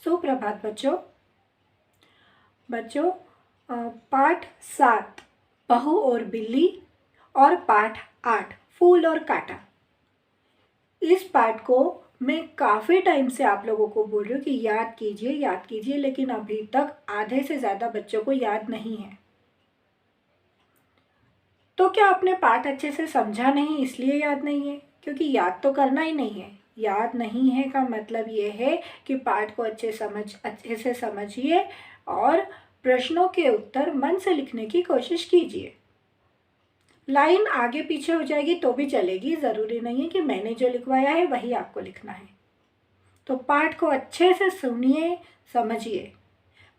सुप्रभात बच्चों। बच्चों पाठ 7 बहू और बिल्ली और पाठ 8 फूल और कांटा। इस पाठ को मैं काफ़ी टाइम से आप लोगों को बोल रही हूँ कि याद कीजिए, लेकिन अभी तक आधे से ज़्यादा बच्चों को याद नहीं है। तो क्या आपने पाठ अच्छे से समझा नहीं इसलिए याद नहीं है? क्योंकि याद तो करना ही नहीं है। याद नहीं है का मतलब ये है कि पाठ को अच्छे से समझिए और प्रश्नों के उत्तर मन से लिखने की कोशिश कीजिए। लाइन आगे पीछे हो जाएगी तो भी चलेगी, ज़रूरी नहीं है कि मैंने जो लिखवाया है वही आपको लिखना है। तो पाठ को अच्छे से सुनिए, समझिए।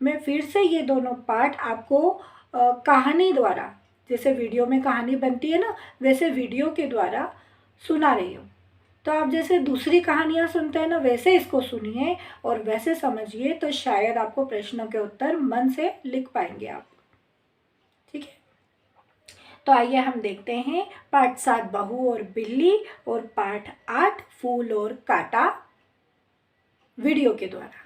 मैं फिर से ये दोनों पाठ आपको कहानी द्वारा, जैसे वीडियो में कहानी बनती है ना, वैसे वीडियो के द्वारा सुना रही हूँ। तो आप जैसे दूसरी कहानियाँ सुनते हैं ना, वैसे इसको सुनिए और वैसे समझिए, तो शायद आपको प्रश्नों के उत्तर मन से लिख पाएंगे आप। ठीक है, तो आइए हम देखते हैं पाठ 7 बहू और बिल्ली और पाठ 8 फूल और कांटा वीडियो के द्वारा।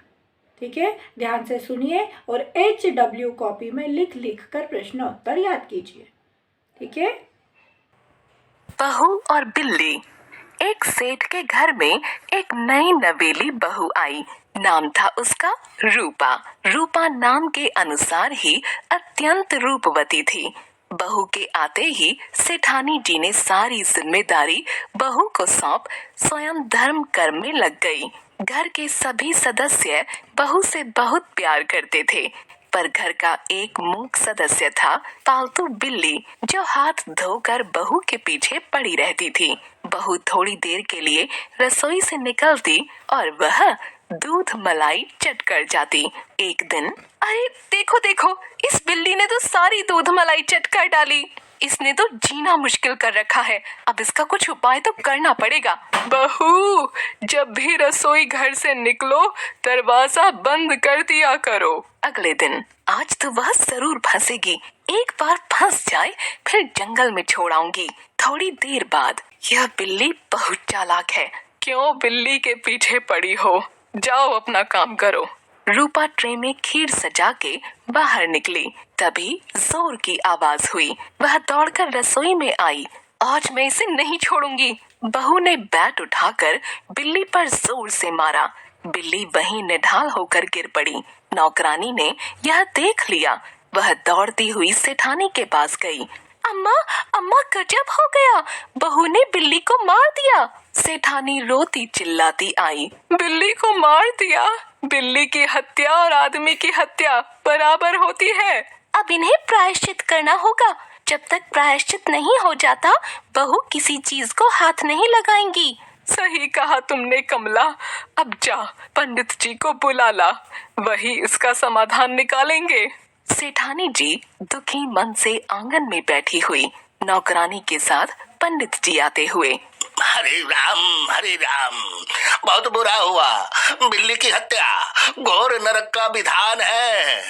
ठीक है, ध्यान से सुनिए और HW कॉपी में लिख कर प्रश्न उत्तर याद कीजिए। ठीक है। बहू और बिल्ली। एक सेठ के घर में एक नई नवेली बहू आई। नाम था उसका रूपा। रूपा नाम के अनुसार ही अत्यंत रूपवती थी। बहू के आते ही सेठानी जी ने सारी जिम्मेदारी बहू को सौंप स्वयं धर्म कर्म में लग गई। घर के सभी सदस्य बहू से बहुत प्यार करते थे, पर घर का एक मूक सदस्य था, पालतू बिल्ली, जो हाथ धोकर बहू के पीछे पड़ी रहती थी। बहू थोड़ी देर के लिए रसोई से निकलती और वह दूध मलाई चट कर जाती। एक दिन, अरे देखो देखो, इस बिल्ली ने तो सारी दूध मलाई चट कर डाली। इसने तो जीना मुश्किल कर रखा है। अब इसका कुछ उपाय तो करना पड़ेगा। बहू, जब भी रसोई घर से निकलो दरवाजा बंद कर दिया करो। अगले दिन, आज तो वह जरूर फंसेगी। एक बार फंस जाए फिर जंगल में छोड़ आऊंगी। थोड़ी देर बाद, यह बिल्ली बहुत चालाक है। क्यों बिल्ली के पीछे पड़ी हो? जाओ अपना काम करो। रूपा ट्रे में खीर सजा के बाहर निकली। तभी जोर की आवाज हुई। वह दौड़कर रसोई में आई। आज मैं इसे नहीं छोड़ूंगी। बहू ने बैट उठाकर बिल्ली पर जोर से मारा। बिल्ली वहीं निढाल होकर गिर पड़ी। नौकरानी ने यह देख लिया। वह दौड़ती हुई सेठानी के पास गई। अम्मा, अम्मा, गजब हो गया, बहू ने बिल्ली को मार दिया। सेठानी रोती चिल्लाती आई। बिल्ली को मार दिया? बिल्ली की हत्या और आदमी की हत्या बराबर होती है। अब इन्हें प्रायश्चित करना होगा। जब तक प्रायश्चित नहीं हो जाता, बहू किसी चीज को हाथ नहीं लगाएंगी। सही कहा तुमने कमला। अब जा, पंडित जी को बुला ला, वही इसका समाधान निकालेंगे। सेठानी जी दुखी मन से आंगन में बैठी हुई। नौकरानी के साथ पंडित जी आते हुए। हरे राम, बहुत बुरा हुआ। बिल्ली की हत्या घोर नरक का विधान है।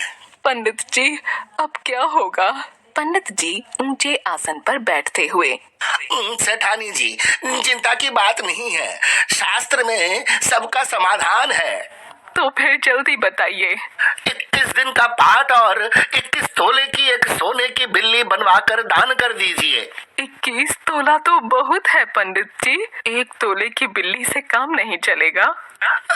पंडित जी, अब क्या होगा? पंडित जी ऊंचे आसन पर बैठते हुए। सेठानी जी, चिंता की बात नहीं है। शास्त्र में सबका समाधान है। तो फिर जल्दी बताइए। 21 दिन का पाठ और 21 तोले की एक सोने की बिल्ली बनवाकर दान कर दीजिए। 21 तोला तो बहुत है पंडित जी। 1 तोले की बिल्ली से काम नहीं चलेगा।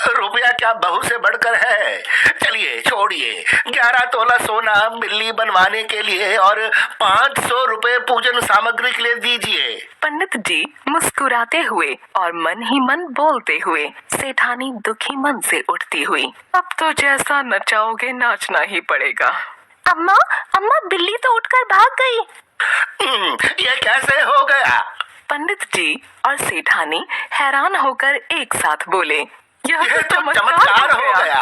रुपया क्या बहू से बढ़कर है? चलिए छोड़िए, 11 तोला सोना बिल्ली बनवाने के लिए और 500 रुपए पूजन सामग्री के लिए दीजिए। पंडित जी मुस्कुराते हुए और मन ही मन बोलते हुए। सेठानी दुखी मन से उठती हुई। अब तो जैसा नचाओगे नाचना ही पड़ेगा। अम्मा, अम्मा, बिल्ली तो उठकर भाग गई। ये कैसे हो गया? पंडित जी और सेठानी हैरान होकर एक साथ बोले। यह तो चमत्कार हो गया।